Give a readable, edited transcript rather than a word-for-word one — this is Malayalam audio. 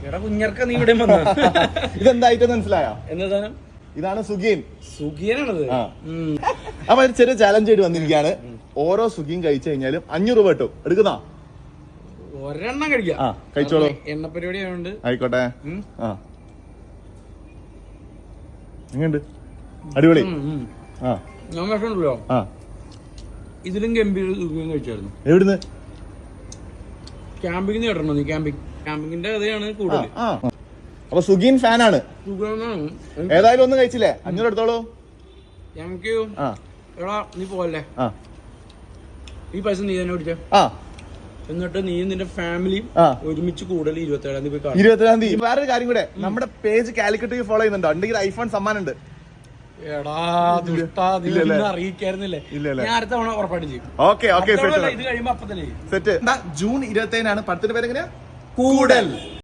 എടാ കുഞ്ഞർക്ക നീ ഇവിടെ വന്ന ഇതെന്തായിട്ട് മനസ്സിലായോ? എന്താ സാധനം? ഇതാണ് സുഗീൻ. സുഖിയനാണത്. അപ്പൊ ഒരു ചെറിയ ചാലഞ്ച് ആയിട്ട് വന്നിരിക്കുകയാണ്. ഓരോ സുഗീൻ കഴിച്ചു കഴിഞ്ഞാലും 500 രൂപ കിട്ടും. എടുക്കുന്നോ? ഒരെണ്ണം കഴിക്കാം. കഴിച്ചോളൂ. എണ്ണ പരിപാടി ആയതുകൊണ്ട്. ആയിക്കോട്ടെ. എങ്ങനെയുണ്ട്? അടിപൊളി. ഞാൻ വിഷമല്ലോ. ഇതിലും ഗംഭീര സുഖം കഴിച്ചായിരുന്നു. എവിടുന്ന്? ക്യാമ്പിങ്ങിന് കേട്ടോ നീ? ക്യാമ്പിങ്ങിന്റെ കഥയാണ് കൂടുതൽ. അപ്പൊ സുഗീൻ ഫാനാണ്. ഏതായാലും ഒന്നും കഴിച്ചില്ലേ? 500 എടുത്തോളൂ. Thank you. എടാ നീ പോവല്ലേ? ഈ പൈസ നീ തന്നെ പിടിച്ചേ. എന്നിട്ട് നീ നിന്റെ ഫാമിലിയും ഒരുമിച്ച് കൂടുതൽ 27-ാം തീയതി പോയി. 27-ാം തീയതി. വേറൊരു കാര്യം കൂടെ, നമ്മുടെ പേജ് കാലിക്കറ്റ് ഫോളോ ചെയ്യുന്നുണ്ടോ? ഉണ്ടെങ്കിൽ ഐഫോൺ സമ്മാനം ഉണ്ട്. എടാ അറിയിക്കായിരുന്നില്ലേ? ഞാൻ അടുത്ത തവണ ഉറപ്പായിട്ട് ചെയ്യും. ഓക്കെ ഇത് കഴിയുമ്പോ അപ്പൊ തന്നെ സെറ്റ്. ജൂൺ 27-നാണ്. പടത്തിന്റെ പേര് എങ്ങനെയാ? കൂടൽ.